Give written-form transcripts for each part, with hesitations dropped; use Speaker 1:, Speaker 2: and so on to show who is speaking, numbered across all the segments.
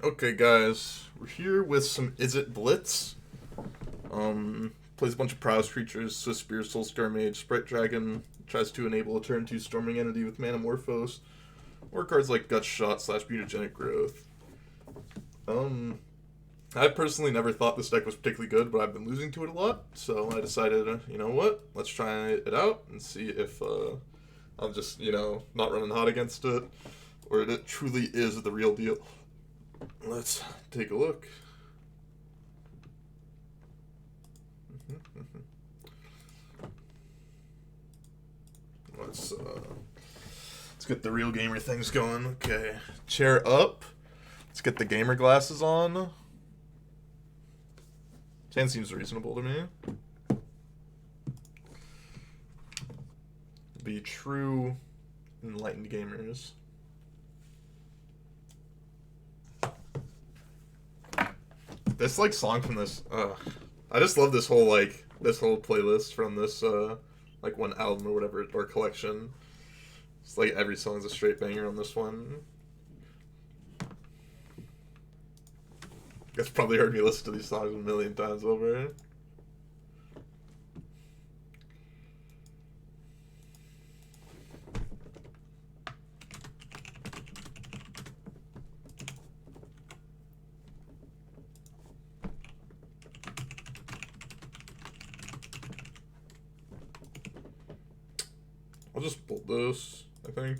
Speaker 1: Okay, guys, we're here with some Is It Blitz. Plays a bunch of prowess creatures, Swiss Spear, Soul Scar Mage, Sprite Dragon, tries to enable a turn 2 Storming Entity with Manamorphose, or cards like Gut Shot / Mutagenic Growth. I personally never thought this deck was particularly good, but I've been losing to it a lot, so I decided, you know what, let's try it out and see if I'm just, not running hot against it, or it truly is the real deal. Let's take a look. Let's get the real gamer things going. Okay, chair up. Let's get the gamer glasses on. 10 seems reasonable to me. Be true enlightened gamers. This song from this, I just love this whole playlist from this one album or whatever, or collection. It's like every song's a straight banger on this one. You guys probably heard me listen to these songs a million times over. I'll just bolt this, I think.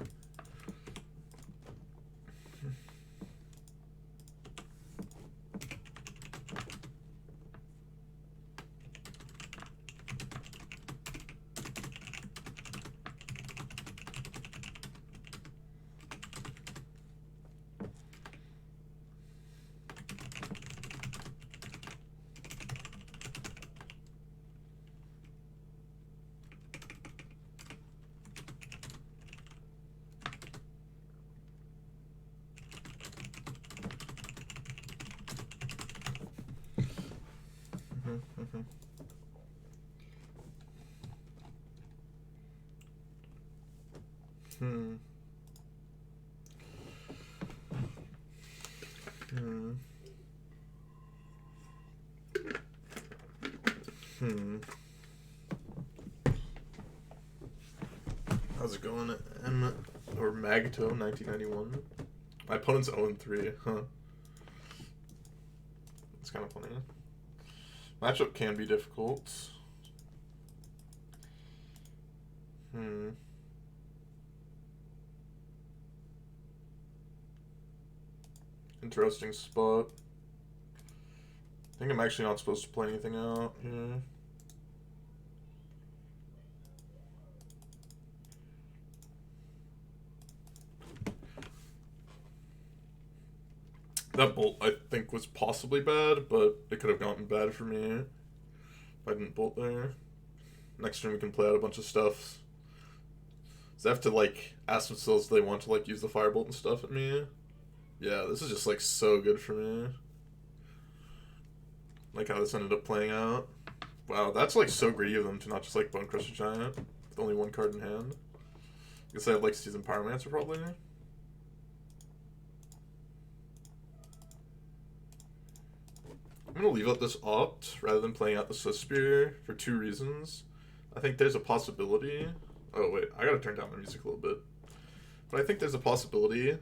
Speaker 1: How's it going? Magneto, 1991. My opponent's 0-3, huh? It's kind of funny. Matchup can be difficult. Interesting spot. I think I'm actually not supposed to play anything out here. That bolt, I think, was possibly bad, but it could have gotten bad for me if I didn't bolt there. Next turn we can play out a bunch of stuff. So I have to, ask themselves if they want to, use the firebolt and stuff at me. Yeah, this is just, so good for me. Like how this ended up playing out. Wow, that's, so greedy of them to not just, Bone Crusher Giant with only one card in hand. I guess I have, Seasoned Pyromancer, probably. I'm going to leave out this Opt rather than playing out the Swiss Spear for two reasons. I think there's a possibility... Oh, wait, I gotta turn down the music a little bit. But I think there's a possibility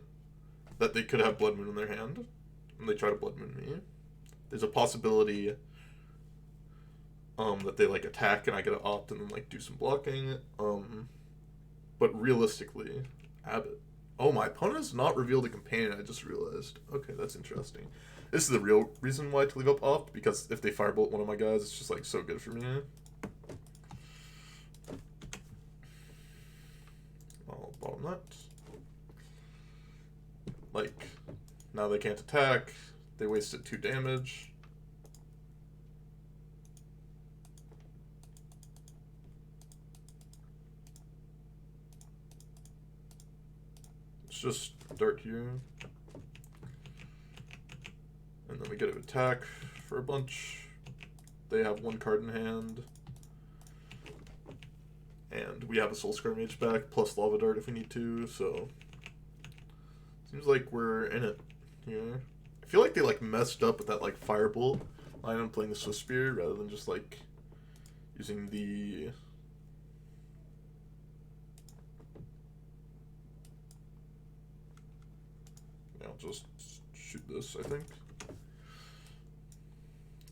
Speaker 1: that they could have Blood Moon in their hand, and they try to Blood Moon me. There's a possibility that they, attack and I get an Opt and then, do some blocking. But realistically, Abbott. Oh, my opponent has not revealed a companion, I just realized. Okay, that's interesting. This is the real reason why to leave up Opt, because if they firebolt one of my guys, it's just, so good for me. I'll bottom that. Now they can't attack. They wasted 2 damage. Let's just start here. And then we get an attack for a bunch. They have 1 card in hand. And we have a Soul Scar Mage back, plus Lava Dart if we need to, so... Seems like we're in it here. I feel like they like messed up with that like firebolt line. I'm playing the Swiss Spear rather than just like using the. Yeah, I'll just shoot this. I think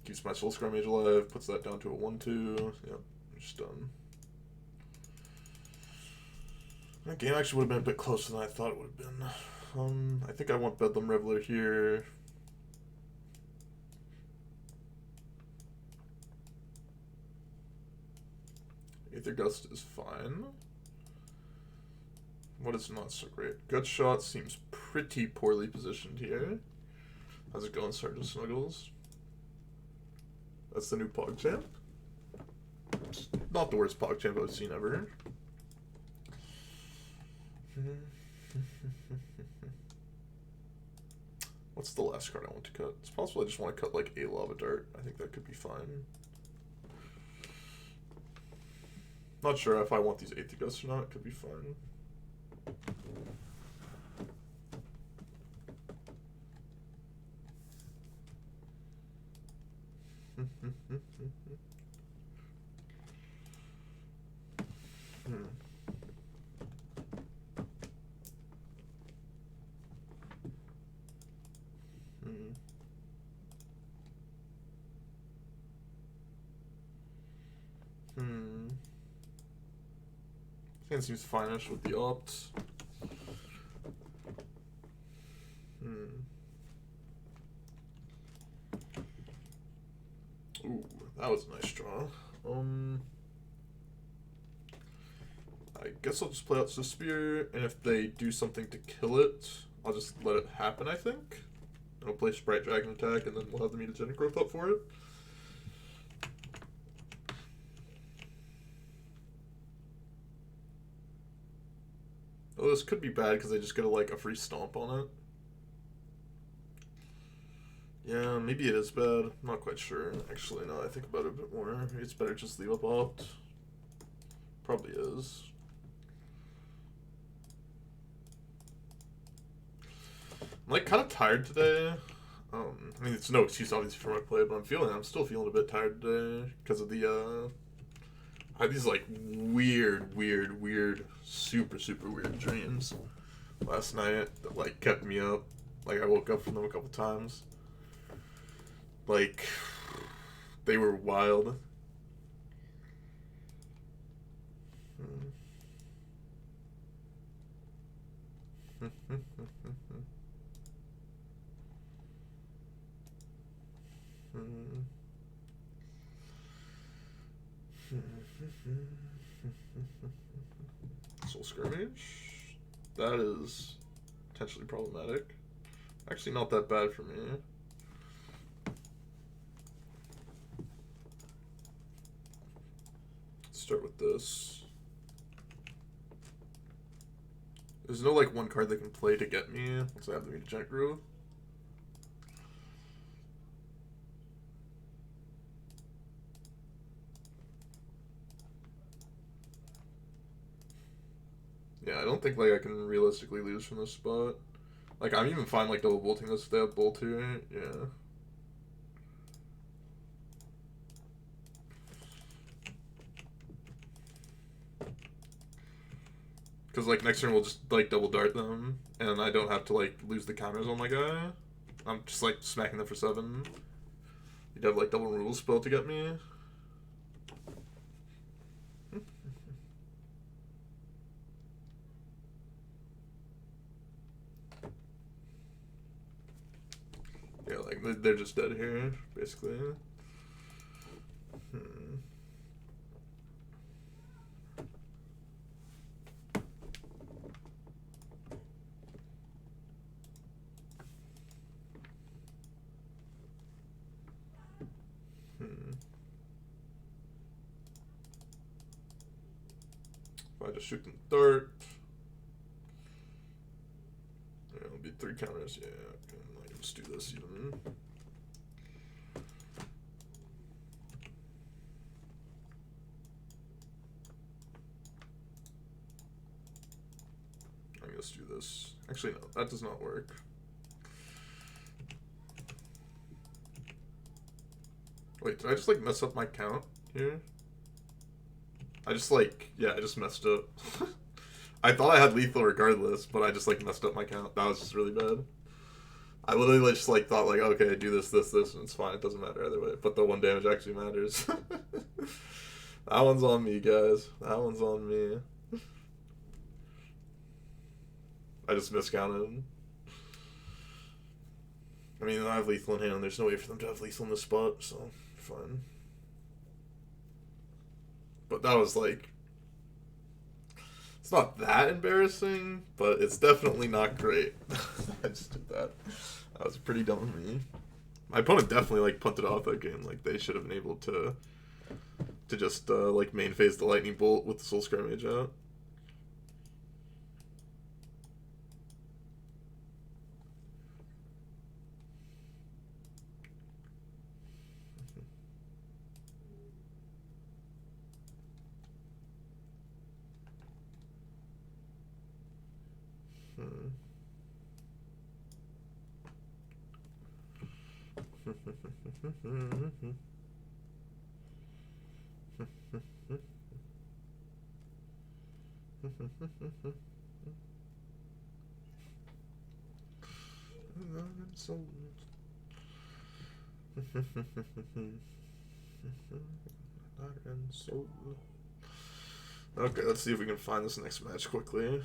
Speaker 1: keeps my Soul Scar Mage alive. Puts that down to a 1/2. Yep, just done. That game actually would have been a bit closer than I thought it would have been. I think I want Bedlam Reveler here. Aether Gust is fine. What is not so great? Gut Shot seems pretty poorly positioned here. How's it going, Sergeant Snuggles? That's the new PogChamp. It's not the worst PogChamp I've seen ever. What's the last card I want to cut? It's possible I just want to cut like a Lava Dart. I think that could be fine. Not sure if I want these Aether Gusts or not. It could be fine. It seems fine-ish with the opt. Ooh, that was a nice draw. I guess I'll just play out the Spear, and if they do something to kill it, I'll just let it happen, I think. I'll play Sprite Dragon attack, and then we'll have the Mutagenic Growth up for it. Oh, this could be bad because they just get like a free stomp on it. Yeah, maybe it is bad. I'm not quite sure. Actually, now I think about it a bit more. Maybe it's better just leave up opt. Probably is. I'm like kind of tired today. I mean, it's no excuse obviously for my play, but I'm still feeling a bit tired today because of the I had these like weird, super weird dreams last night that like kept me up. Like I woke up from them a couple times. Like they were wild. Soul Skirmish. That is potentially problematic. Actually, not that bad for me. Let's start with this. There's no like one card they can play to get me once I have the Mutagenic Growth. Yeah, I don't think like I can realistically lose from this spot. Like I'm even fine like double bolting this if they have bolt here. Yeah. Because like next turn we'll just like double dart them, and I don't have to like lose the counters on my guy. I'm just like smacking them for 7. You'd have like double removal spell to get me. Yeah, like they're just dead here, basically. If I just shoot them dart, yeah, it'll be 3 counters. Yeah, like let's do this even. Let's do this. Actually, no, that does not work. Wait, did I just like mess up my count here? I just like, yeah, I just messed up. I thought I had lethal regardless, but I just like messed up my count. That was just really bad. I literally just like thought like, okay, do this, this, this, and it's fine. It doesn't matter either way. But the one damage actually matters. That one's on me, guys. That one's on me. I just miscounted. I mean, I have lethal in hand. There's no way for them to have lethal in this spot, so fine. But that was like, it's not that embarrassing, but it's definitely not great. I just did that. That was pretty dumb of me. My opponent definitely like punted off that game. Like they should have been able to just like main phase the lightning bolt with the soul scare mage out. Okay, let's see if we can find this next match quickly.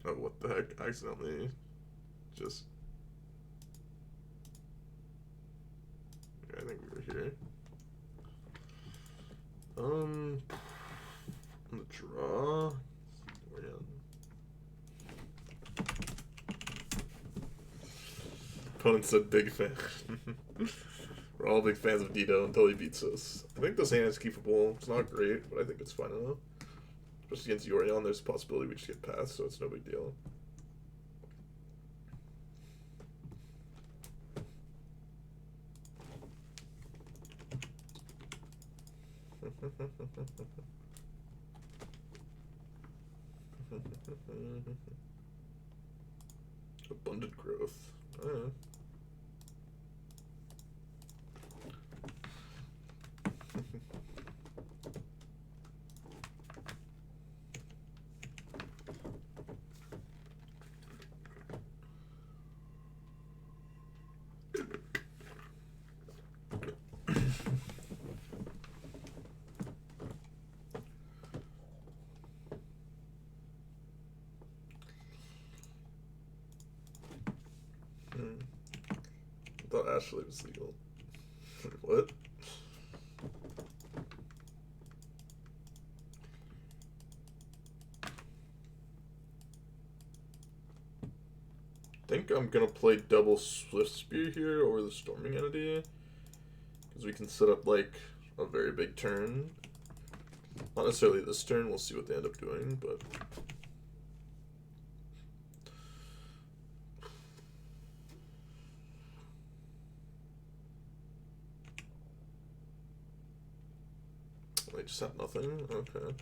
Speaker 1: Oh, what the heck? I accidentally just... I think we were here. On the draw. We're in. Opponent said big fan. We're all big fans of Dito until he beats us. I think this hand is keepable. It's not great, but I think it's fine enough. Especially against Yorion, there's a possibility we just get past, so it's no big deal. Abundant growth. I thought Ashley was legal. What? I think I'm gonna play double Swift Spear here over the Storming Entity, because we can set up like a very big turn. Not necessarily this turn, we'll see what they end up doing, but... They just have nothing? Okay.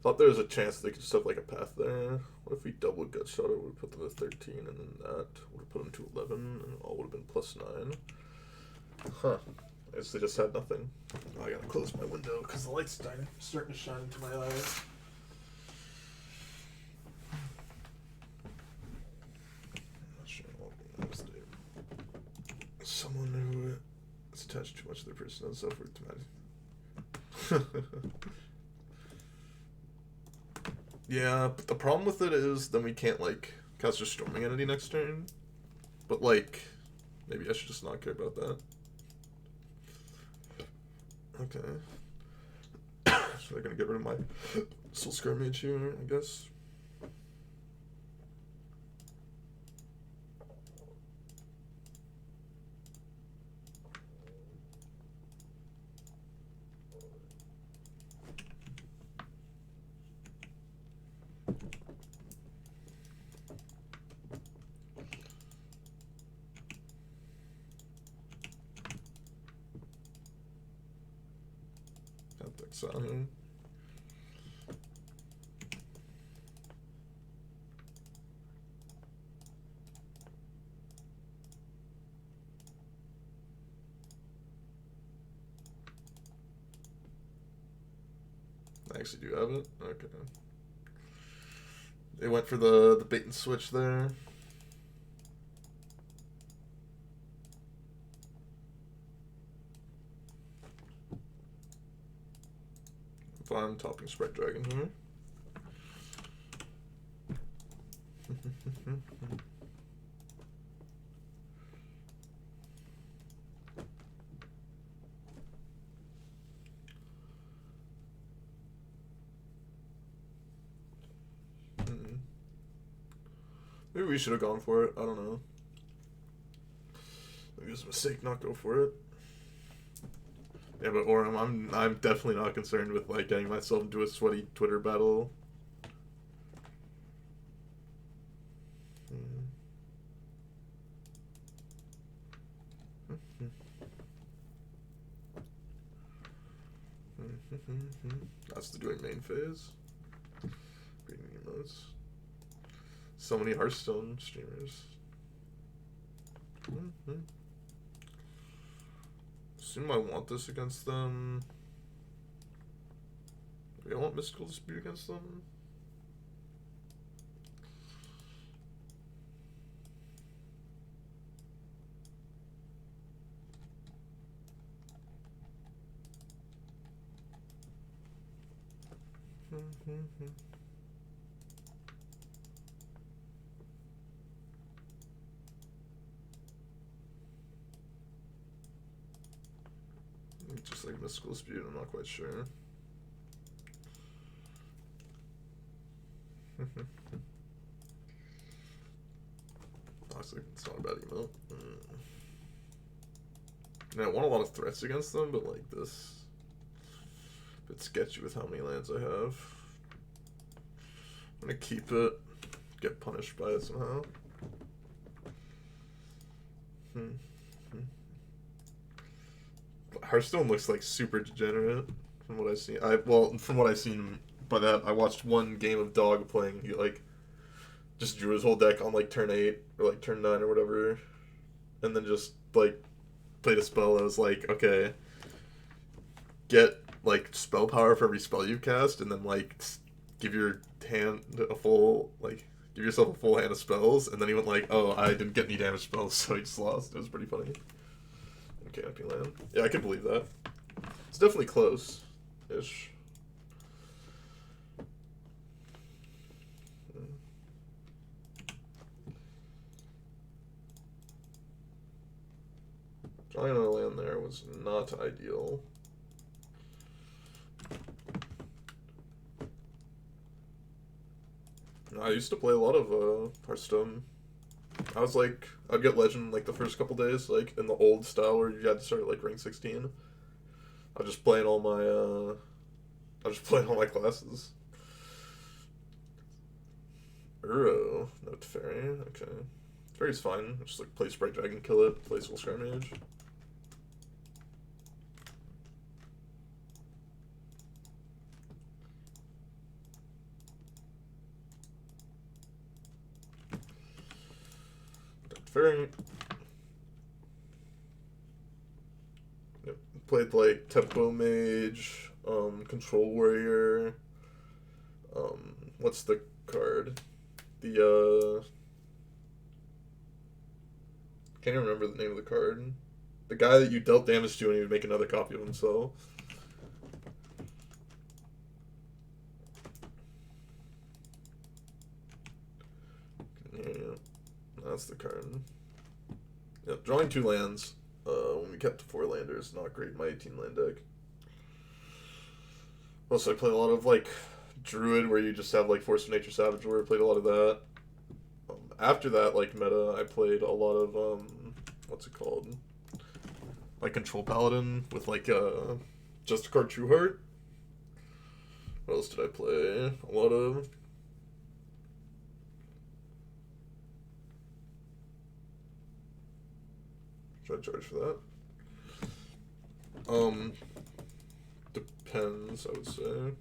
Speaker 1: Thought there was a chance they could just have like a path there. What if we double gut shot it? Would have put them to 13, and then that would have put them to 11, and all would have been plus 9. Huh. I guess they just had nothing. Oh, I gotta close my window because the light's starting to shine into my eyes. I'm not sure what was there. Someone who has attached too much to their person and self-worth to magic. Yeah, but the problem with it is then we can't like cast a Storming Entity next turn. But like, maybe I should just not care about that. Okay. So they're gonna get rid of my Soul Scar Mage here, I guess. That's out here. I actually do have it. Okay. They went for the bait and switch there. Fine, topping Sprite Dragon here. Maybe we should have gone for it. I don't know. Maybe it was a mistake not go for it. Yeah, but Orem, I'm definitely not concerned with like getting myself into a sweaty Twitter battle. That's the doing main phase. Reading emotes. So many Hearthstone streamers. Assume I want this against them. Do I want Mystical Dispute against them? Just like Mystical Dispute, I'm not quite sure. Toxic, it's not a bad emote. I want a lot of threats against them, but like this, a bit sketchy with how many lands I have. I'm gonna keep it, get punished by it somehow. Hearthstone looks like super degenerate from what I've seen. From what I've seen by that, I watched one game of Dog playing. He like just drew his whole deck on like turn 8 or like turn 9 or whatever, and then just like played a spell. I was like, okay, get like spell power for every spell you cast, and then like give your hand a full give yourself a full hand of spells. And then he went like, oh, I didn't get any damage spells, so he just lost. It was pretty funny. Canopy land. Yeah, I can believe that. It's definitely close-ish. Drawing another land there was not ideal. I used to play a lot of Hearthstone. I was like, I'd get Legend like the first couple days, like in the old style where you had to start like rank 16. I was just playing all my classes. Uro, no Teferi, okay. Teferi's fine. Just like play Sprite Dragon, kill it, play Soul Scry Mage. Teferi. Yep. Played like Tempo Mage, Control Warrior. What's the card? Can't even remember the name of the card. The guy that you dealt damage to and he would make another copy of himself. Yeah, that's the card. Yep, drawing 2 lands when we kept to 4 landers, not great in my 18 land deck. Also, I play a lot of like Druid where you just have like Force of Nature Savage Warrior. Played a lot of that. After that, like meta, I played a lot of what's it called? Like Control Paladin with like just a card True Heart. What else did I play? A lot of. Should I charge for that? depends, I would say.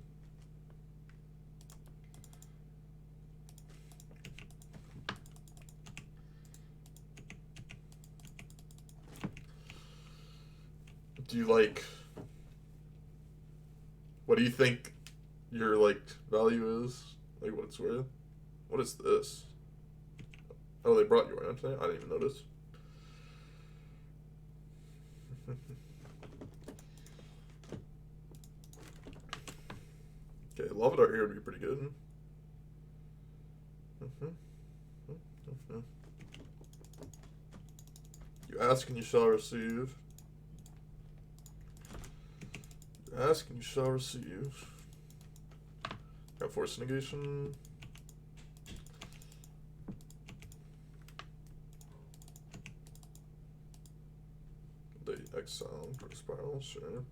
Speaker 1: Do you like... What do you think your, like, value is? Like, what it's worth? What is this? Oh, they brought you around today? I didn't even notice. Okay, Lava Dart here would be pretty good. You ask and you shall receive. You ask and you shall receive. Got Force Negation. The Exile for Spiral, sure.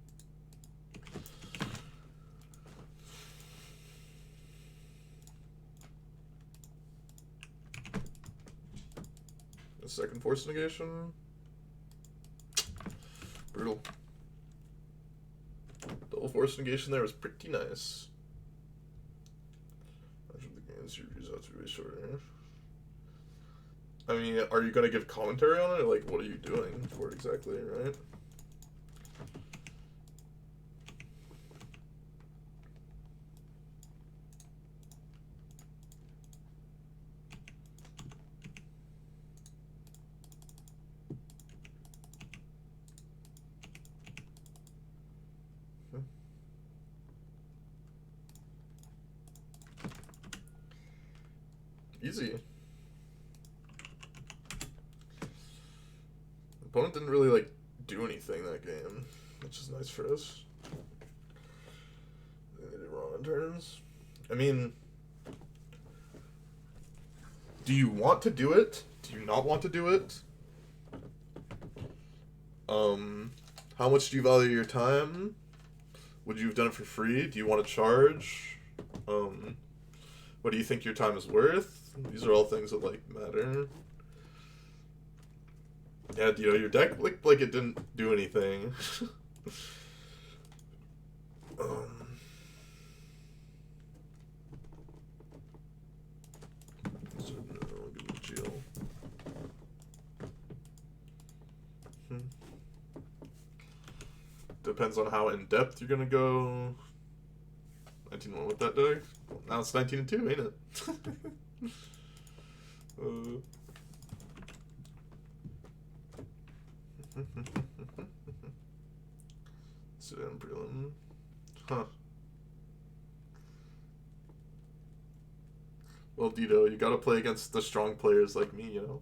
Speaker 1: The second Force Negation. Brutal. Double Force Negation there was pretty nice. After the game's reviews out to be shorter. I mean, are you gonna give commentary on it, or like, what are you doing for it exactly, right? Easy. Opponent didn't really like do anything that game, which is nice for us. They did wrong on turns. I mean, do you want to do it? Do you not want to do it? How much do you value your time? Would you have done it for free? Do you want to charge? What do you think your time is worth? These are all things that like matter. Yeah, you know, your deck looked like it didn't do anything. So no, give me Jill. Depends on how in depth you're gonna go. 19-1 with that deck. Well, now it's 19-2, ain't it? Sit-in prelim. Huh. Well, Dito, you gotta play against the strong players like me, you know?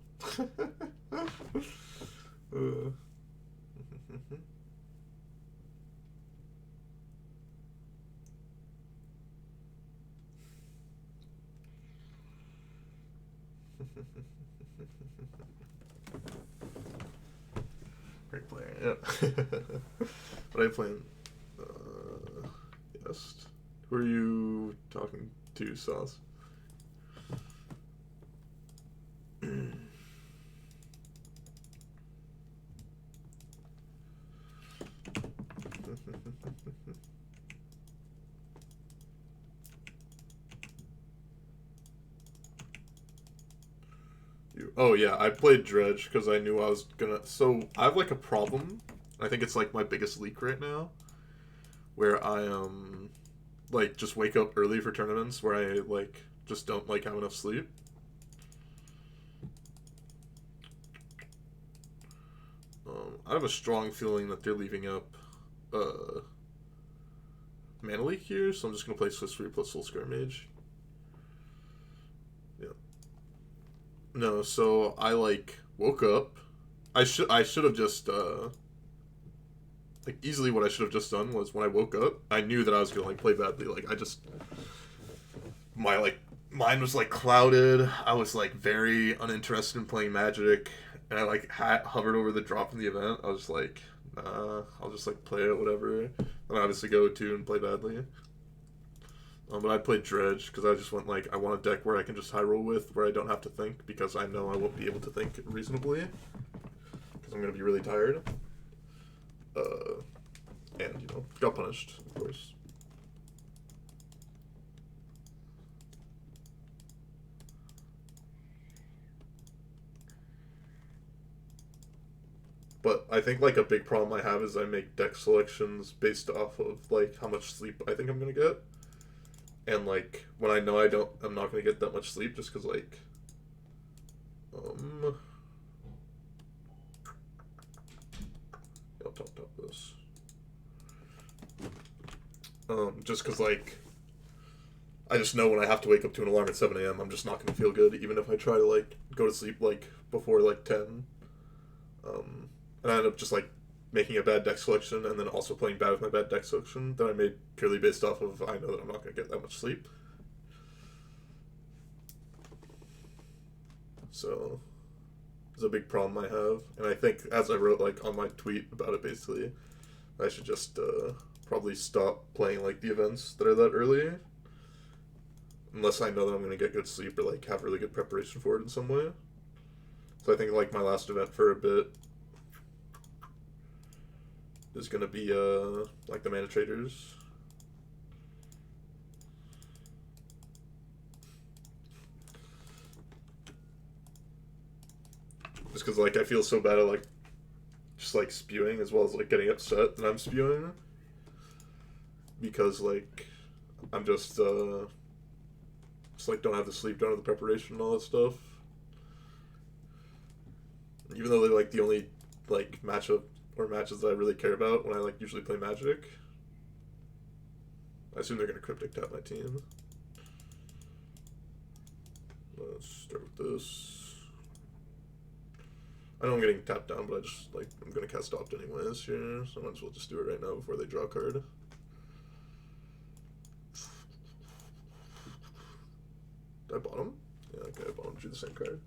Speaker 1: Great player, yeah. What are you playing? Yes. Who are you talking to, Sauce? Oh yeah, I played Dredge because I knew I was gonna... So, I have like a problem. I think it's like my biggest leak right now. Where I, like, just wake up early for tournaments where I, like, just don't, like, have enough sleep. I have a strong feeling that they're leaving up, Mana Leak here, so I'm just gonna play Swiss Free plus Soul Scar Mage. Yeah. No, so I, like, woke up. I should have just, like, easily what I should have just done was when I woke up, I knew that I was gonna, like, play badly. Like, I just... My, like, mind was, like, clouded. I was, like, very uninterested in playing Magic. And I, like, hovered over the drop in the event. I was just like, nah, I'll just, like, play it, whatever. And obviously go to and play badly. But I played Dredge, because I just went, like, I want a deck where I can just high roll with, where I don't have to think, because I know I won't be able to think reasonably. Because I'm going to be really tired. And, you know, got punished, of course. But I think, like, a big problem I have is I make deck selections based off of, like, how much sleep I think I'm gonna get. And, like, when I know I'm not gonna get that much sleep just because, like, I'll top this. Just because, like, I just know when I have to wake up to an alarm at 7 a.m., I'm just not going to feel good, even if I try to, like, go to sleep, like, before, like, 10. And I end up just, like, making a bad deck selection and then also playing bad with my bad deck selection that I made purely based off of I know that I'm not going to get that much sleep. So, it's a big problem I have. And I think, as I wrote, like, on my tweet about it, basically, I should just probably stop playing, like, the events that are that early. Unless I know that I'm going to get good sleep or, like, have really good preparation for it in some way. So I think, like, my last event for a bit is going to be, like, the Mana Traders. Just because, like, I feel so bad at, like, just, like, spewing as well as, like, getting upset that I'm spewing. Because, like, I'm just like, don't have the sleep, don't have the preparation and all that stuff. Even though they're, like, the only, like, matchup or matches that I really care about when I, like, usually play Magic. I assume they're going to Cryptic tap my team. Let's start with this. I know I'm getting tapped down, but I just, like, I'm going to cast Opt anyways here, so I might as well just do it right now before they draw a card. Did I bottom? Yeah, okay, I bottom drew the same card.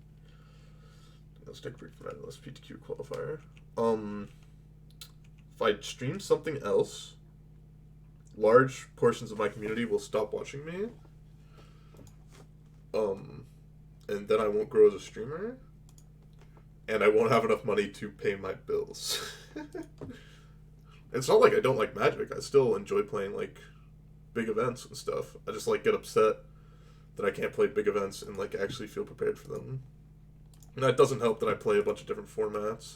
Speaker 1: Let's take brief for unless PTQ qualifier. If I stream something else, large portions of my community will stop watching me. And then I won't grow as a streamer. And I won't have enough money to pay my bills. It's not like I don't like Magic. I still enjoy playing, like, big events and stuff. I just, like, get upset that I can't play big events and, like, actually feel prepared for them. And that doesn't help that I play a bunch of different formats.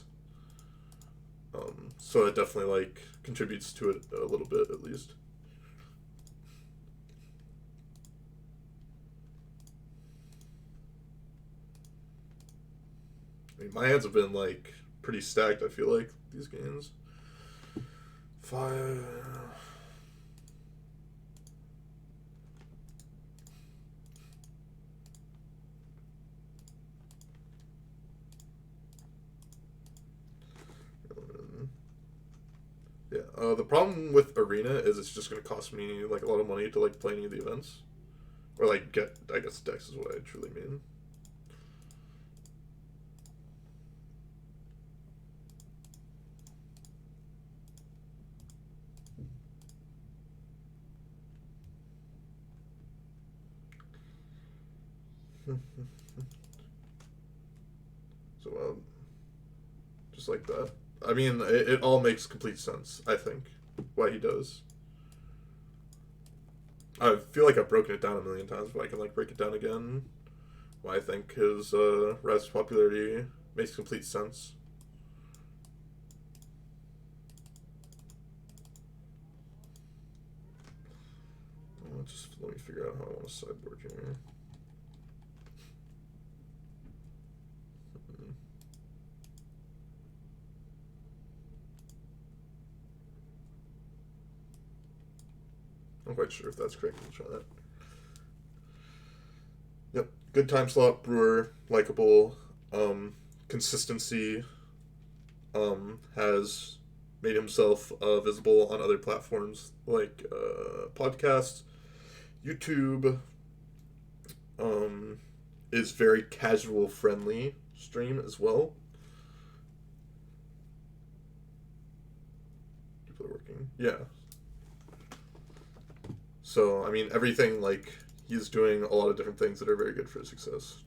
Speaker 1: So it definitely, like, contributes to it a little bit, at least. I mean, my hands have been, like, pretty stacked, I feel like, these games. 5... Yeah, the problem with Arena is it's just going to cost me, like, a lot of money to, like, play any of the events. Or, like, get, I guess, decks is what I truly mean. So, just like that. I mean, it all makes complete sense, I think, why he does. I feel like I've broken it down a million times, but I can, like, break it down again. Why I think his rise to popularity makes complete sense. Just let me figure out how I want to sideboard here. I'm quite sure if that's correct. We'll try that. Yep. Good time slot, brewer, likable, consistency, has made himself visible on other platforms like podcasts, YouTube, is very casual friendly stream as well. People are working. Yeah. So, I mean, everything, like, he's doing a lot of different things that are very good for his success.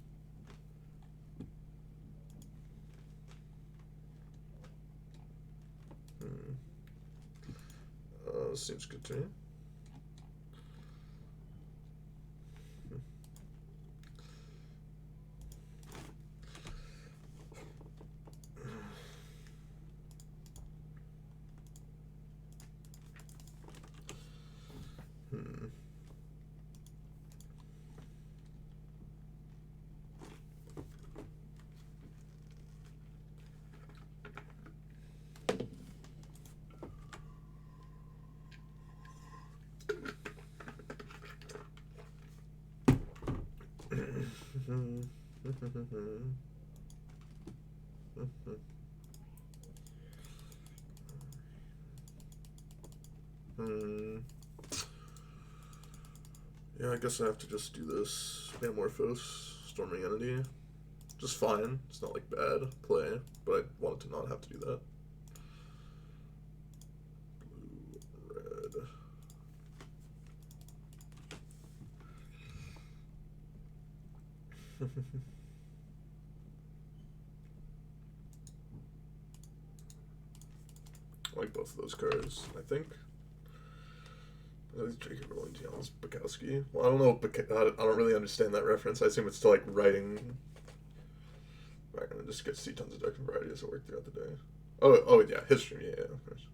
Speaker 1: this seems good to me. Yeah, I guess I have to just do this. Metamorphose, Storming Entity. Just fine. It's not like bad play, but I wanted to not have to do that. Blue, red. I like both of those cards, I think. Jacob Rolling Giannis Bukowski. Well, I don't know. I don't really understand that reference. I assume it's to like writing. I'm gonna just get to see tons of deck variety as I work throughout the day. Oh yeah, history. Yeah, of course.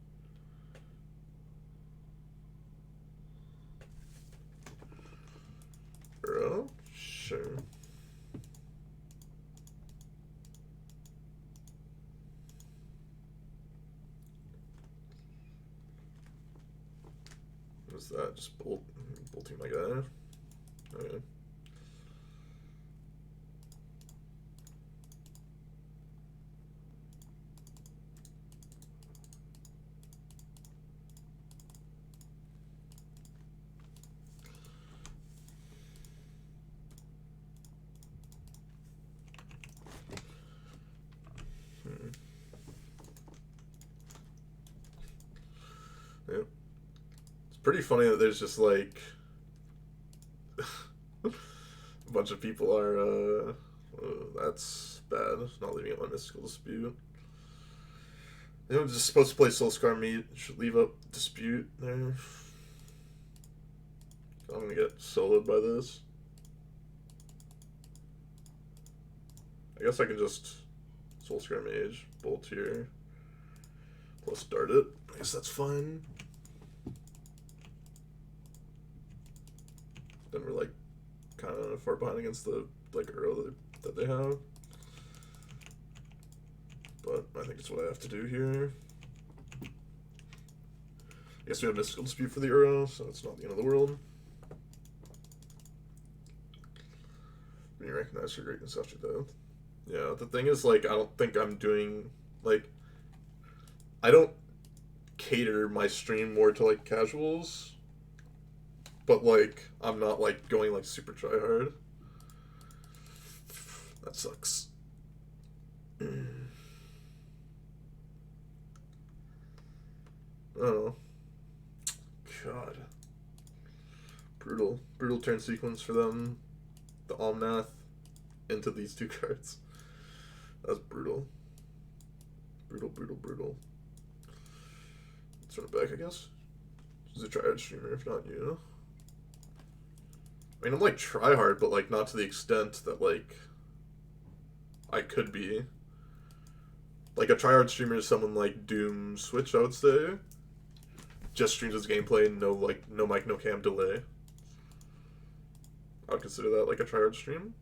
Speaker 1: Bro, sure. What's that? Just bolting my guy. Okay. Yeah. It's pretty funny that there's just like a bunch of people are that's bad. Not leaving up my mystical dispute. You know, just supposed to play Soulscar Meat. Should leave up dispute there. I'm gonna get soloed by this. I guess I can just Soulscar Mage, bolt here, plus dart it. I guess that's fine. Then we're like kind of far behind against the like Earl that they have. But I think it's what I have to do here. I guess we have Mystical Dispute for the Earl, so it's not the end of the world. Being recognized for greatness after death. Yeah, the thing is, like, I don't think I'm doing, like, I don't cater my stream more to, like, casuals. But, like, I'm not, like, going, like, super try hard. That sucks. Oh. God. Brutal turn sequence for them. The Omnath into these two cards. That's brutal. Brutal. Let's run it back, I guess. She's a tryhard streamer, if not you. I mean, I'm like tryhard, but like not to the extent that like I could be. Like a tryhard streamer is someone like Doom Switch, I would say. Just streams his gameplay, no mic, no cam delay. I would consider that like a tryhard stream.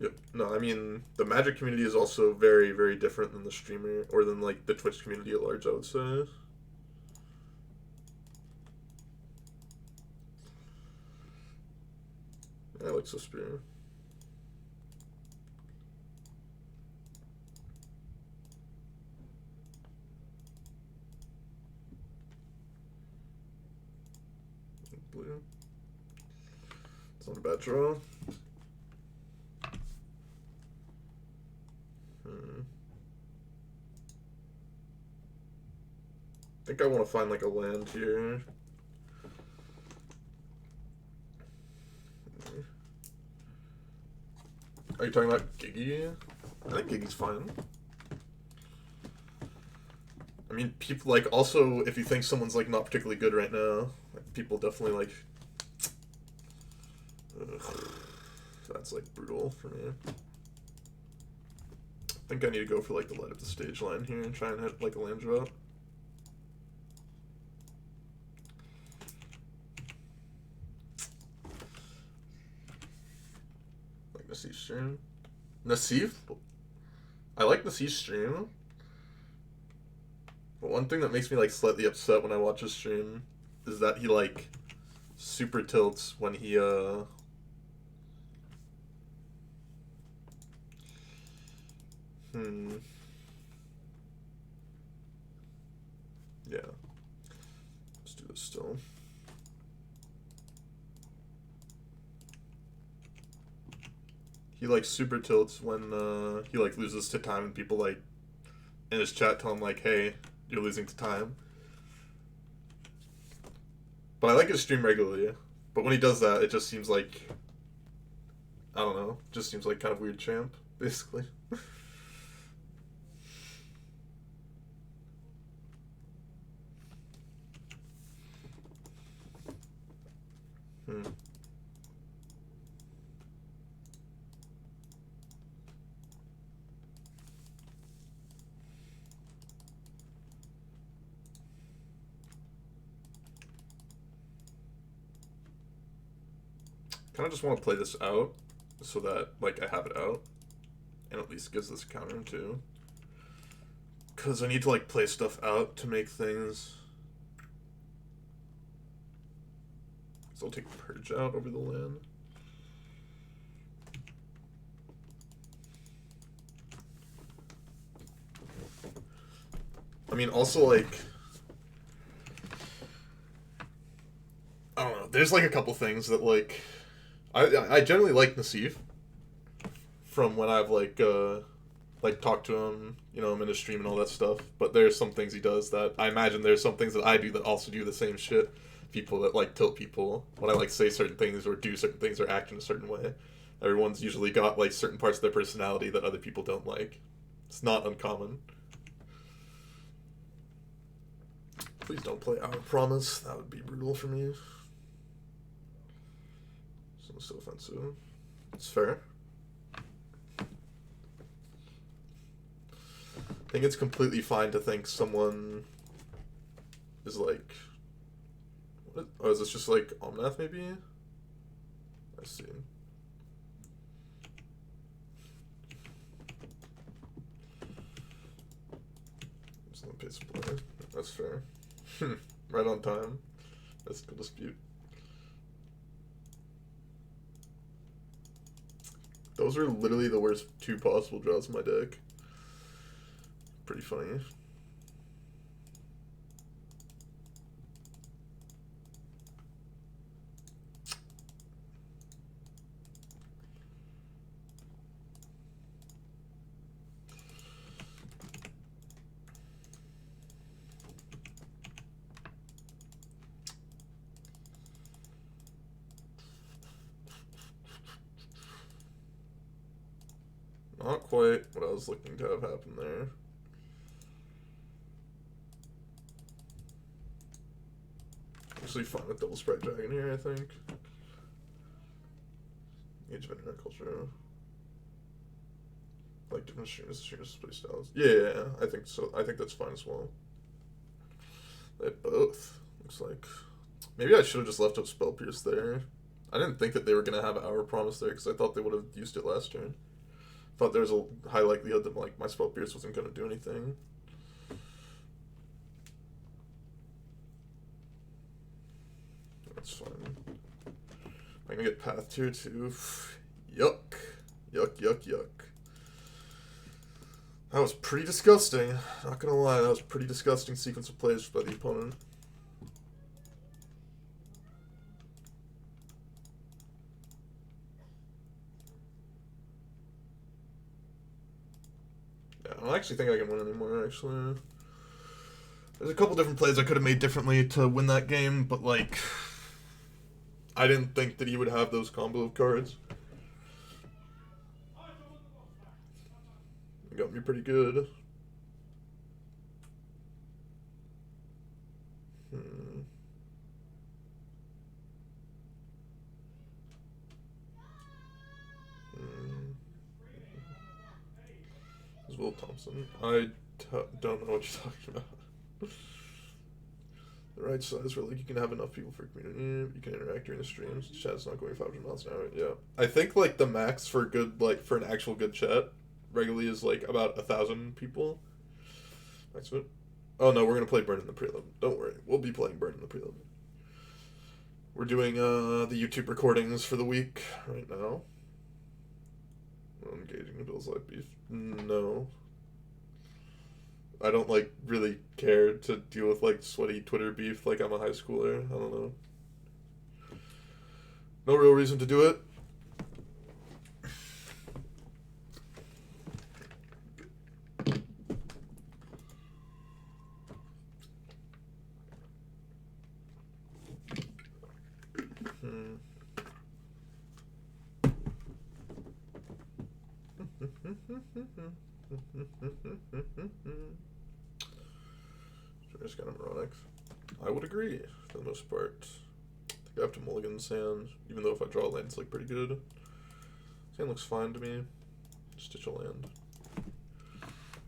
Speaker 1: Yep. No, I mean, the Magic community is also very, very different than the streamer, or than, like, the Twitch community at large, I would say. I like Suspiria. Blue. It's not a bad draw. I think I want to find like a land here. Are you talking about Gigi? I think Giggy's fine. I mean, people, like, also, if you think someone's, like, not particularly good right now, like, people definitely, like... Ugh, that's, like, brutal for me. I think I need to go for, like, the light up the stage line here and try and hit, like, a land drop. Like Nassif's stream. Nassif? I like Nassif's stream. But one thing that makes me, like, slightly upset when I watch his stream is that he, like, super tilts when he, Yeah. Let's do this still. He, like, super tilts when, he, like, loses to time and people, like, in his chat tell him, like, hey, you're losing to time. But I like his stream regularly. But when he does that, it just seems like... I don't know. Just seems like kind of weird champ, basically. Kind of just want to play this out so that, like, I have it out and at least gives this counter too. Because I need to, like, play stuff out to make things. So I'll take Purge out over the land. I mean, also, like, I don't know. There's, like, a couple things that, like, I generally like Nassif from when I've, like, talked to him, you know, I'm in his stream and all that stuff. But there's some things he does that I imagine there's some things that I do that also do the same shit. People that, like, tilt people when I, like, say certain things or do certain things or act in a certain way. Everyone's usually got, like, certain parts of their personality that other people don't like. It's not uncommon. Please don't play Our Promise. That would be brutal for me. So offensive. It's fair. I think it's completely fine to think someone is like... What? Oh, is this just like Omnath maybe? I see. Just no pace of play. That's fair. Right on time. That's no dispute. Those are literally the worst two possible draws in my deck. Pretty funny. Not quite what I was looking to have happen there. Actually fine with double sprite dragon here, I think. Age of Internet Culture. Like different streamers play styles. Yeah, I think so. I think that's fine as well. They have both, looks like. Maybe I should have just left up Spell Pierce there. I didn't think that they were going to have Our Promise there because I thought they would have used it last turn. Thought there was a high likelihood that, like, my Spell Pierce wasn't going to do anything. That's fine. I'm going to get Path Tier 2. Yuck. Yuck, yuck, yuck. That was pretty disgusting. Not going to lie, that was a pretty disgusting sequence of plays by the opponent. I don't actually think I can win anymore, actually. There's a couple different plays I could have made differently to win that game, but, like, I didn't think that he would have those combo of cards. got me pretty good. This is Will Thompson. Don't know what you're talking about. The right size where like you can have enough people for community, you can interact during the streams. Chat's not going 500 miles an hour. Yeah, I think like the max for good, like for an actual good chat regularly is like about 1,000 people. Maximum. Oh no, we're gonna play Burn in the prelim. Don't worry, we'll be playing Burn in the prelim. We're doing the YouTube recordings for the week right now. Engaging Bill's life beef. No. I don't like really care to deal with like sweaty Twitter beef like I'm a high schooler. I don't know. No real reason to do it. Just got moronics. I would agree for the most part. I think I have to mulligan sand, even though if I draw land, it's like pretty good. Sand looks fine to me. Stitch a land.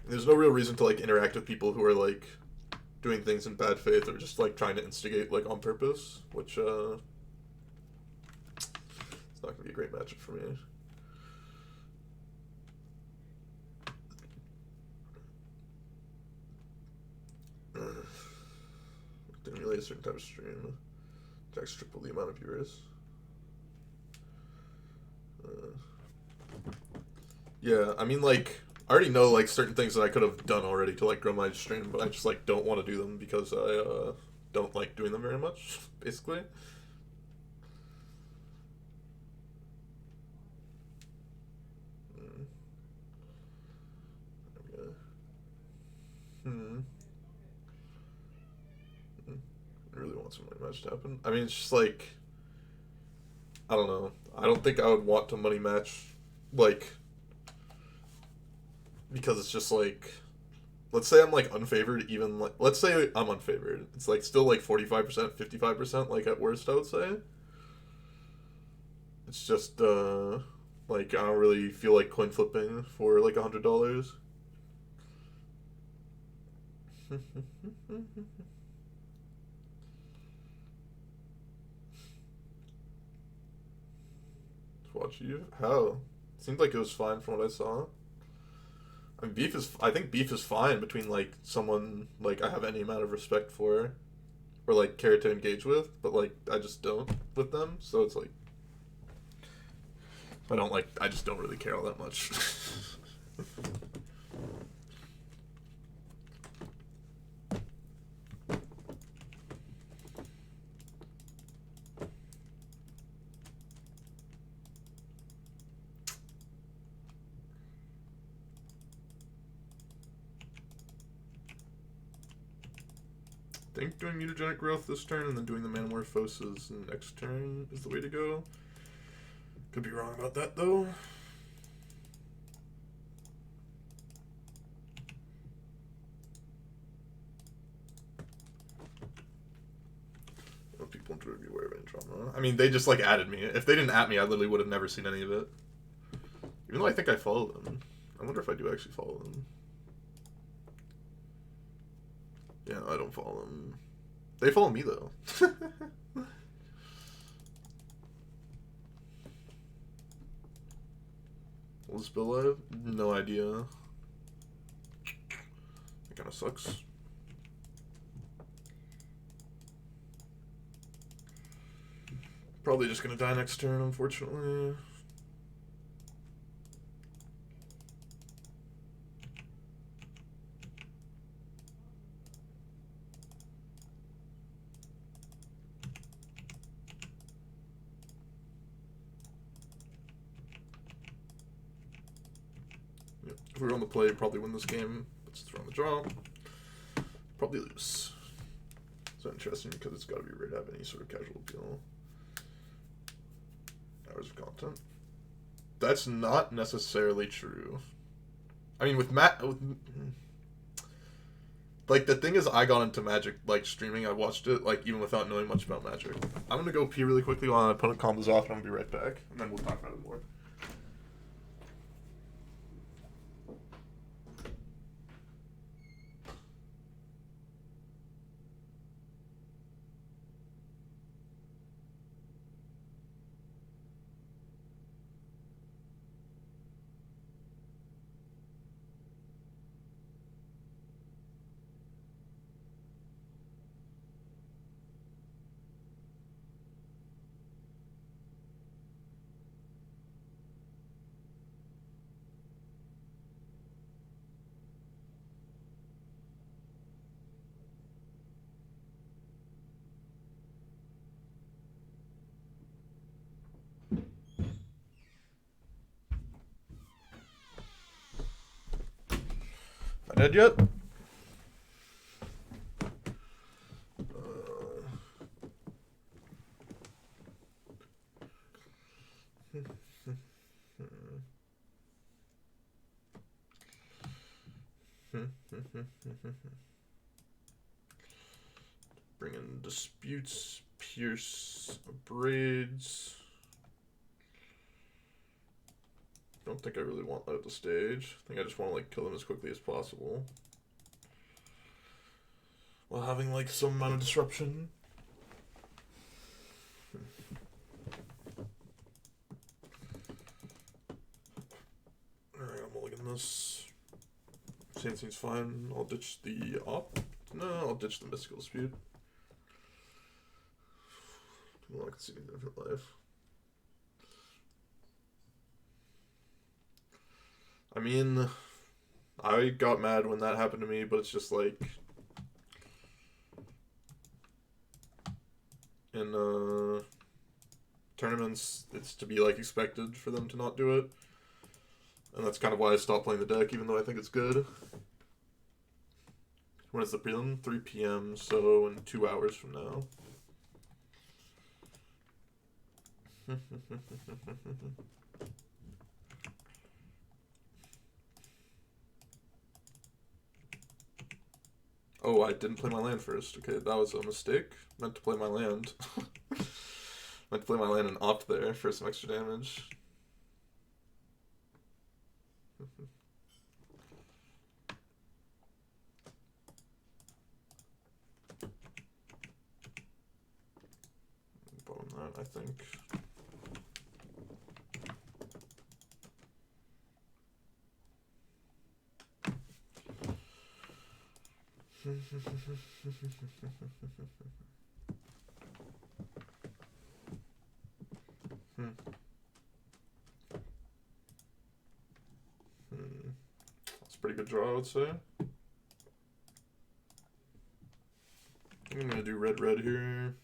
Speaker 1: There's no real reason to like interact with people who are like doing things in bad faith or just like trying to instigate like on purpose, which it's not gonna be a great matchup for me. Didn't relay a certain type of stream. Jack's triple the amount of viewers. Yeah, I mean, like, I already know, like, certain things that I could have done already to, like, grow my stream, but I just, like, don't want to do them because I, don't like doing them very much, basically. I really want some money match to happen. I mean, it's just, like, I don't know. I don't think I would want to money match, like, because it's just, like, let's say I'm, like, unfavored, even, like, let's say I'm unfavored. It's, like, still, like, 45%, 55%, like, at worst, I would say. It's just, like, I don't really feel like coin flipping for, like, $100. Watch you? How? Seemed like it was fine from what I saw. I mean, I think beef is fine between, like, someone, like, I have any amount of respect for, or, like, care to engage with, but, like, I just don't with them, so it's, like, I just don't really care all that much. I think doing mutagenic growth this turn and then doing the Manamorphosis next turn is the way to go. Could be wrong about that, though. People enjoy to be aware of any drama. I mean, they just, like, added me. If they didn't add me, I literally would have never seen any of it. Even though I think I follow them. I wonder if I do actually follow them. Yeah, I don't follow them. They follow me, though. Will this Bill live? No idea. That kind of sucks. Probably just gonna die next turn, unfortunately. If we were on the play, probably win this game. But since we're on the draw, probably lose. So interesting because it's got to be rare to have any sort of casual appeal. Hours of content. That's not necessarily true. I mean, like, the thing is, I got into Magic, like, streaming. I watched it, like, even without knowing much about Magic. I'm gonna go pee really quickly while my opponent combos off, and I'm gonna be right back. And then we'll talk about it more. Am I dead yet? Bring in disputes, pierce, braids. Don't think I really want that at the stage. I think I just want to like kill them as quickly as possible, while having like some amount of disruption. Alright, I'm mulligan this. Same seems fine. I'll ditch the op. No, I'll ditch the mystical dispute. I can see a different life. I mean, I got mad when that happened to me, but it's just like in tournaments, it's to be like expected for them to not do it, and that's kind of why I stopped playing the deck, even though I think it's good. When is the prelim? 3 p.m. So in 2 hours from now. Oh, I didn't play my land first. Okay, that was a mistake. Meant to play my land. Meant to play my land and opt there for some extra damage. Bottom that, I think. That's a pretty good draw, I would say. I'm gonna do red here.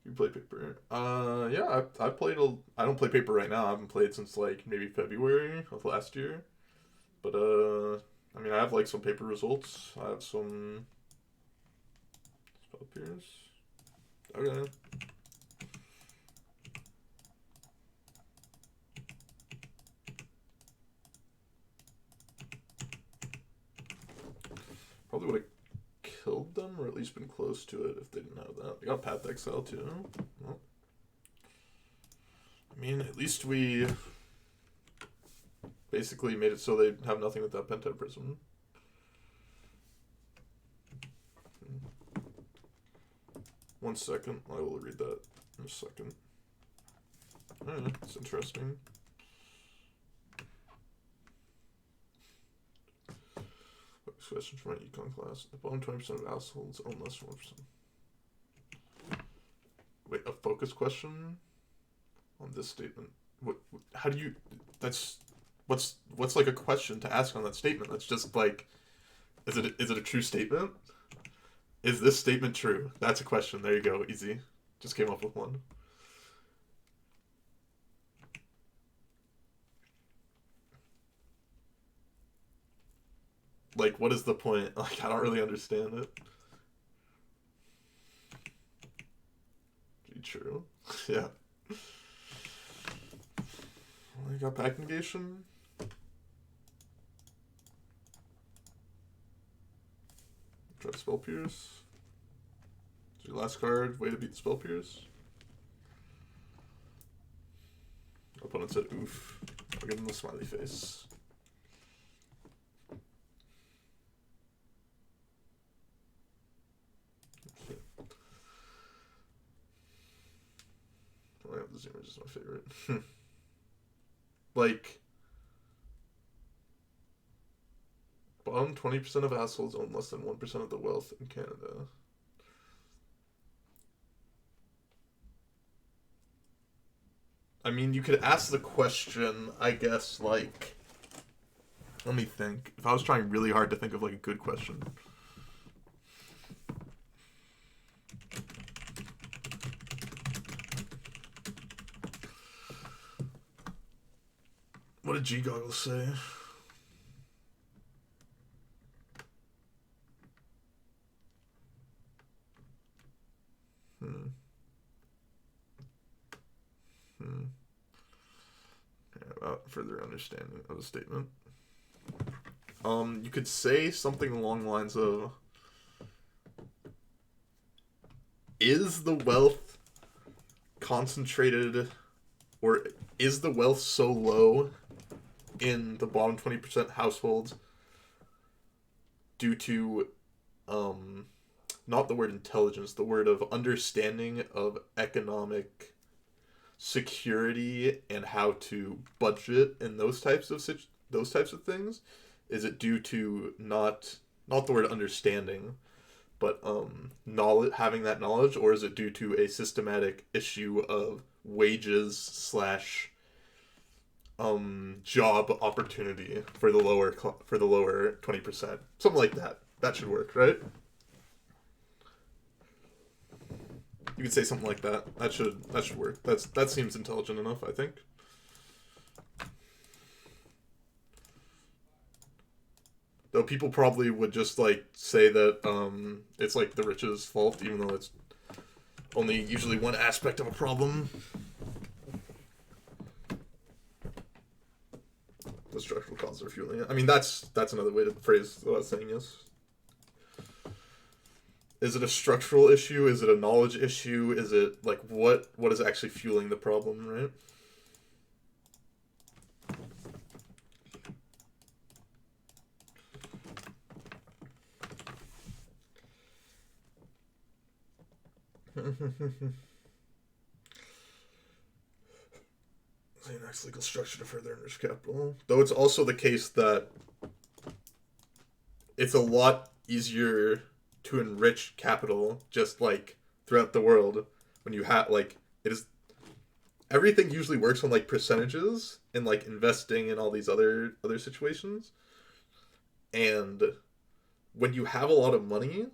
Speaker 1: You play paper? Yeah, I've played I don't play paper right now. I haven't played since like maybe February of last year. But I mean, I have like some paper results. I have some spell pierce. Okay. Probably would have killed them, or at least been close to it if they didn't have that. They got Path Exile too. Well, I mean, at least we basically made it so they have nothing with that Penta Prism. One second, I will read that in a second. It's interesting. Question from my econ class. The bottom 20% of households own less than 1%. Wait, a focus question on this statement. What? How do you? That's what's like a question to ask on that statement? That's just like, is it a true statement? Is this statement true? That's a question. There you go. Easy. Just came up with one. Like, what is the point? Like, I don't really understand it. true. Yeah. I got pack negation. Try to spell pierce. It's your last card. Way to beat the spell pierce. Opponent said oof. I'll give him the smiley face. I have the zoomers is my favorite. Like, bottom 20% of households own less than 1% of the wealth in Canada. I mean, you could ask the question, I guess, like, let me think. If I was trying really hard to think of, like, a good question. What did G-Goggles say? About further understanding of the statement. You could say something along the lines of, is the wealth concentrated, or is the wealth so low in the bottom 20% households due to, not the word intelligence, the word of understanding of economic security and how to budget and those types of things? Is it due to not the word understanding, but knowledge, having that knowledge, or is it due to a systematic issue of wages slash job opportunity for the lower 20%, something like that? That should work, right? You could say something like that. That should work. That seems intelligent enough, I think. Though people probably would just like say that it's like the rich's fault, even though it's only usually one aspect of a problem. The structural causes are fueling it. I mean, that's another way to phrase what I was saying. Yes. Is it a structural issue? Is it a knowledge issue? Is it like what is actually fueling the problem, right? The next legal structure to further enrich capital. Though it's also the case that it's a lot easier to enrich capital just like throughout the world when you have like it is everything usually works on like percentages and like investing in all these other situations. And when you have a lot of money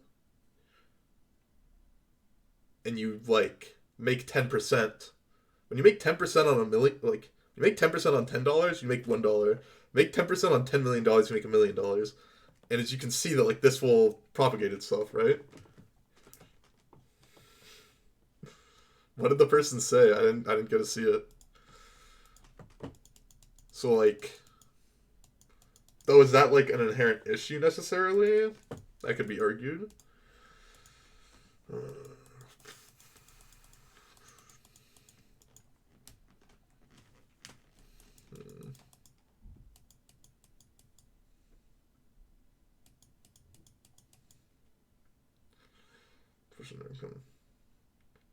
Speaker 1: and you like make 10%, when you make 10% on a million, like you make 10% on $10, you make $1. Make 10% on $10 million, you make $1 million. And as you can see that like this will propagate itself, right? What did the person say? I didn't get to see it. So like, though, is that like an inherent issue necessarily? That could be argued.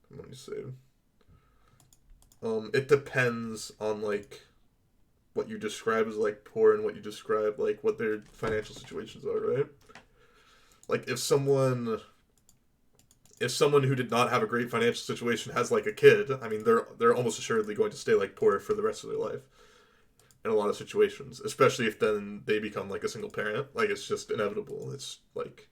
Speaker 1: What do you say? It depends on like what you describe as like poor and what you describe like what their financial situations are, right? Like if someone who did not have a great financial situation has like a kid, I mean they're almost assuredly going to stay like poor for the rest of their life in a lot of situations, especially if then they become like a single parent. Like it's just inevitable. It's like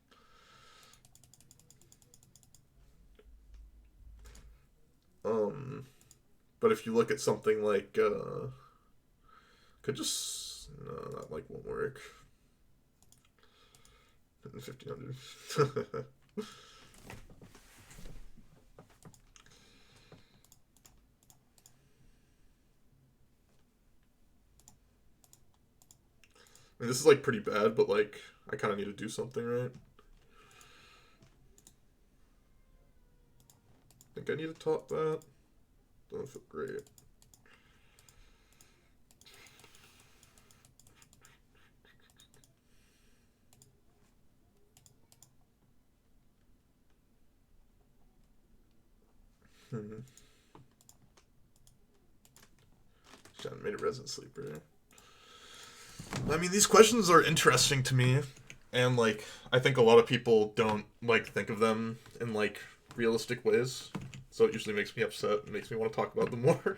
Speaker 1: but if you look at something like could just no, that like won't work. 1500. I mean, this is like pretty bad, but like I kind of need to do something, right? Think I need to top that. Doesn't feel great. Should have made a resin sleeper. I mean, these questions are interesting to me, and like I think a lot of people don't like think of them in like realistic ways. So it usually makes me upset and makes me want to talk about them more.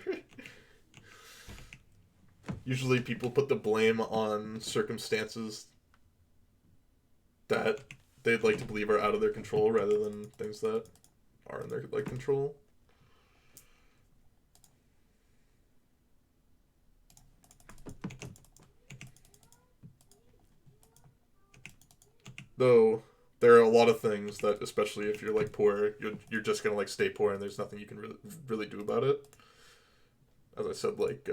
Speaker 1: Usually people put the blame on circumstances that they'd like to believe are out of their control rather than things that are in their like control. Though there are a lot of things that, especially if you're like poor, you're just gonna like stay poor, and there's nothing you can really do about it. As I said, like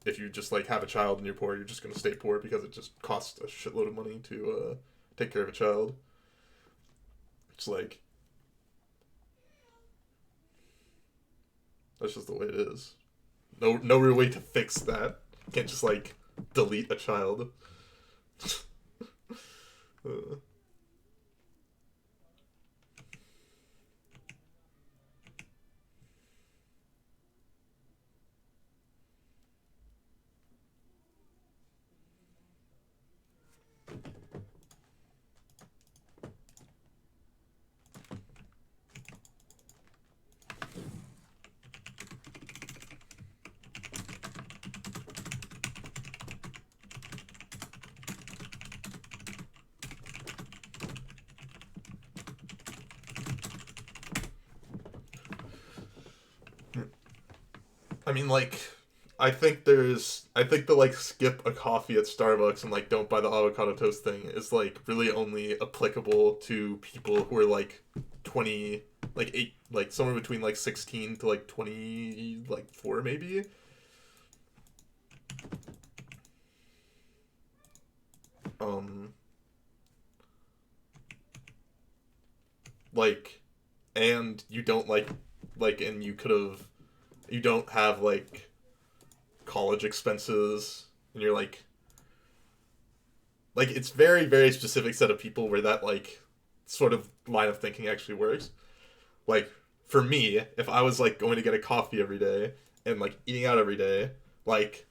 Speaker 1: if you just like have a child and you're poor, you're just gonna stay poor because it just costs a shitload of money to take care of a child. It's like that's just the way it is. No real way to fix that. You can't just like delete a child. uh. I mean, like, I think the like skip a coffee at Starbucks and like don't buy the avocado toast thing is like really only applicable to people who are like 20, like eight, like somewhere between like 16 to like 20, like four maybe. Um, like, and you don't like, and you don't have like college expenses, and you're like it's very specific set of people where that like sort of line of thinking actually works. Like for me, if I was like going to get a coffee every day and like eating out every day, like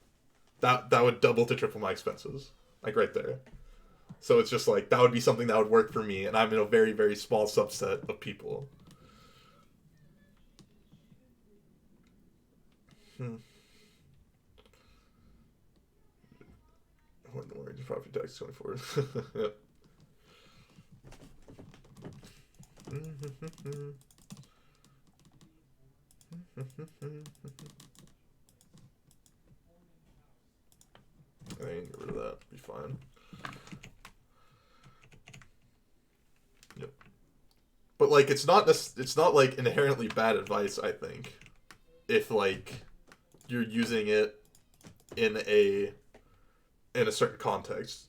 Speaker 1: that would double to triple my expenses, like right there. So it's just like that would be something that would work for me, and I'm in a very small subset of people. Hmm. When the mortgage property tax 24. Yeah. I can get rid of that. Be fine. Yep. But like, it's not like inherently bad advice. I think if like you're using it in a certain context,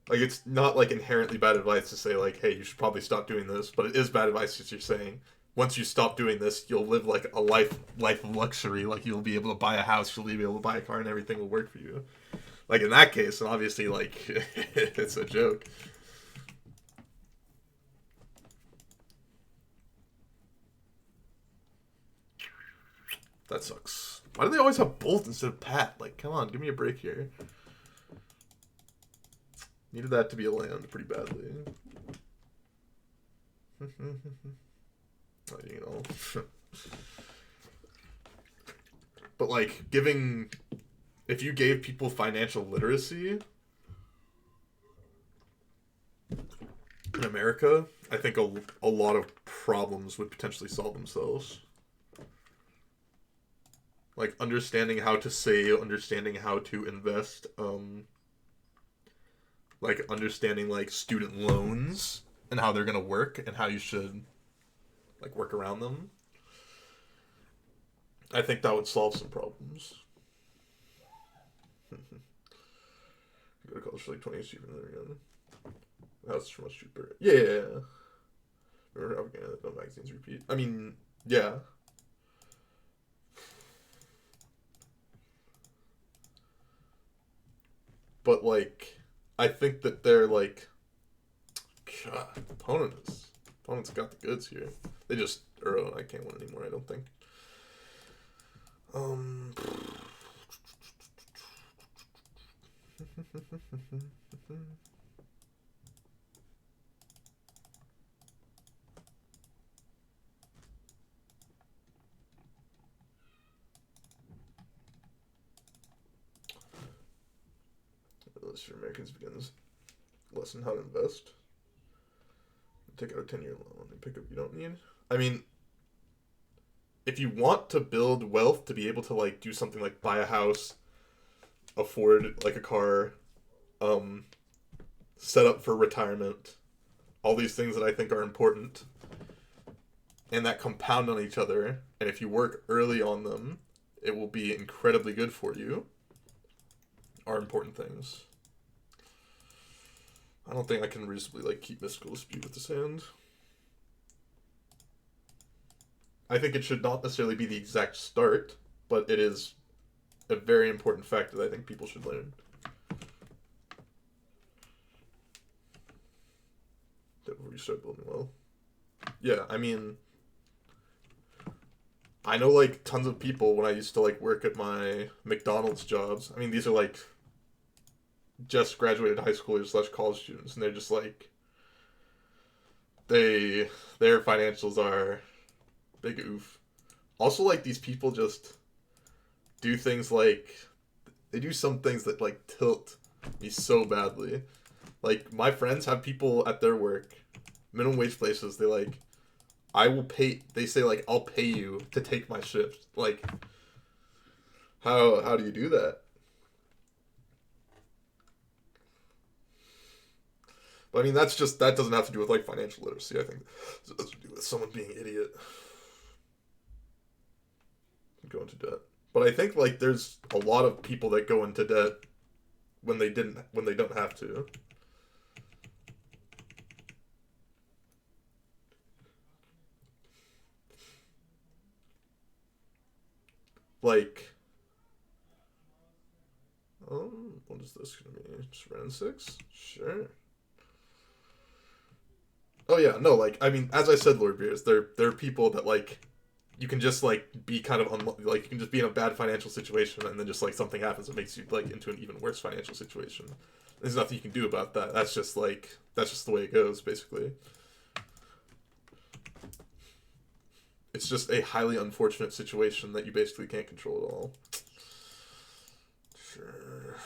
Speaker 1: like it's not like inherently bad advice to say like, hey, you should probably stop doing this. But it is bad advice because you're saying once you stop doing this, you'll live like a life of luxury. Like you'll be able to buy a house, you'll be able to buy a car, and everything will work for you. Like in that case, and obviously like it's a joke. That sucks. Why do they always have bolt instead of pat? Like, come on, give me a break here. Needed that to be a land pretty badly. You know. But like giving, if you gave people financial literacy in America, I think a lot of problems would potentially solve themselves. Like understanding how to save, understanding how to invest, like understanding like student loans and how they're gonna work and how you should like work around them. I think that would solve some problems. Go to college for like 20 years cheaper than again. That's much cheaper. Yeah. Remember propaganda that no magazines repeat? I mean, yeah. But like, I think that they're like, God, opponents got the goods here. They just, I can't win anymore. I don't think. List for Americans begins. Lesson how to invest. Take out a 10-year loan and pick up you don't need. I mean, if you want to build wealth to be able to like do something like buy a house, afford like a car, set up for retirement, all these things that I think are important and that compound on each other, and if you work early on them, it will be incredibly good for you, are important things. I don't think I can reasonably like keep mystical dispute with this hand. I think it should not necessarily be the exact start, but it is a very important fact that I think people should learn. Before you start building well. Yeah, I mean, I know like tons of people when I used to like work at my McDonald's jobs. I mean, these are like just graduated high schoolers / college students, and they're just like, their financials are big oof. Also, like, these people just do things like, they do some things that like tilt me so badly. Like, my friends have people at their work, minimum wage places, they like, they say like, I'll pay you to take my shift. Like, how do you do that? But I mean, that doesn't have to do with like financial literacy. I think it has to do with someone being an idiot. Go into debt. But I think like there's a lot of people that go into debt when they don't have to. Like, what is this gonna be? Just Ren 6? Sure. Oh yeah, no, like, I mean, as I said, Lord Beers, there are people that like you can just like be kind of like you can just be in a bad financial situation and then just like something happens that makes you like into an even worse financial situation. There's nothing you can do about that. That's just the way it goes, basically. It's just a highly unfortunate situation that you basically can't control at all. Sure.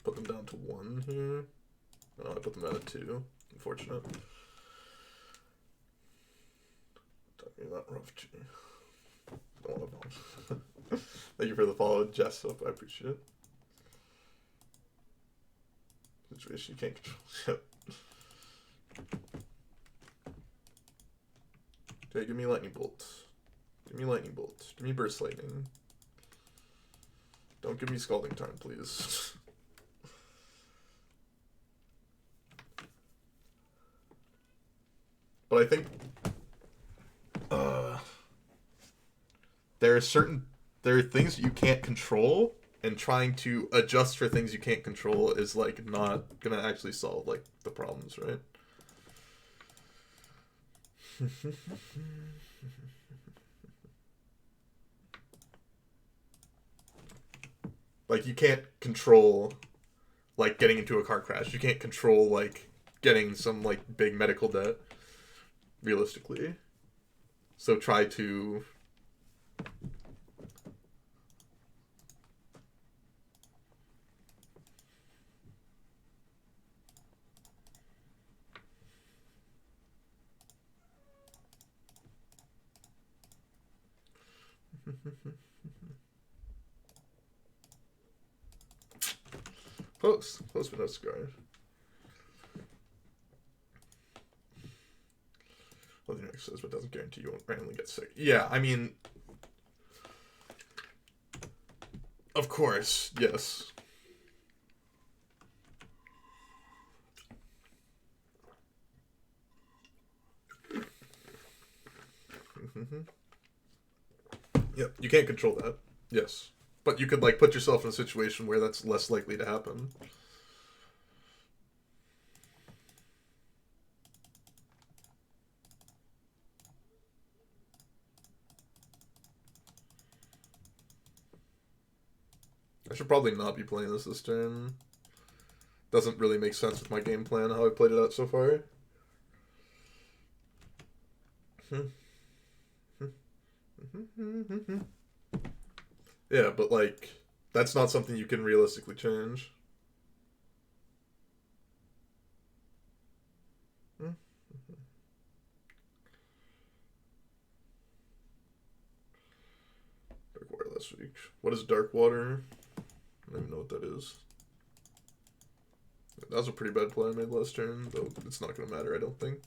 Speaker 1: Put them down to 1 here. Oh, I put them down to 2. Unfortunate. Talking about rough G. Don't want to Thank you for the follow, Jess. I appreciate it. Situation you can't control. Okay, give me lightning bolt. Give me lightning bolt. Give me burst lightning. Don't give me scalding time, please. But I think there are things you can't control, and trying to adjust for things you can't control is like not gonna actually solve like the problems, right? Like, you can't control like getting into a car crash. You can't control like getting some like big medical debt realistically. So try to close but no scar. says, but doesn't guarantee you won't randomly get sick. Yeah, I mean, of course, yes. Yep, you can't control that. Yes. But you could, like, put yourself in a situation where that's less likely to happen. I should probably not be playing this turn. Doesn't really make sense with my game plan, how I played it out so far. Yeah, but, like, that's not something you can realistically change. Dark water last week. What is dark water? I don't even know what that is. That was a pretty bad play I made last turn, though it's not going to matter, I don't think.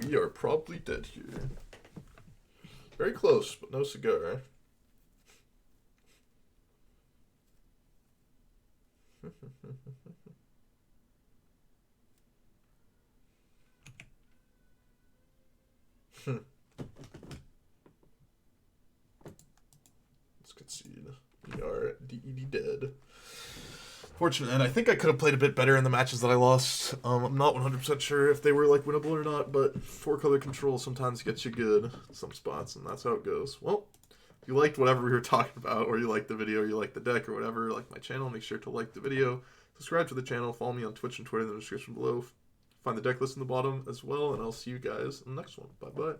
Speaker 1: We are probably dead here. Very close, but no cigar. Let's concede. We are DED dead. Fortunate, and I think I could have played a bit better in the matches that I lost. I'm not 100% sure if they were like winnable or not, but 4-color control sometimes gets you good in some spots, and that's how it goes. Well, if you liked whatever we were talking about, or you liked the video, or you liked the deck, or whatever, like my channel, make sure to like the video, subscribe to the channel, follow me on Twitch and Twitter in the description below. Find the deck list in the bottom as well, and I'll see you guys in the next one. Bye-bye.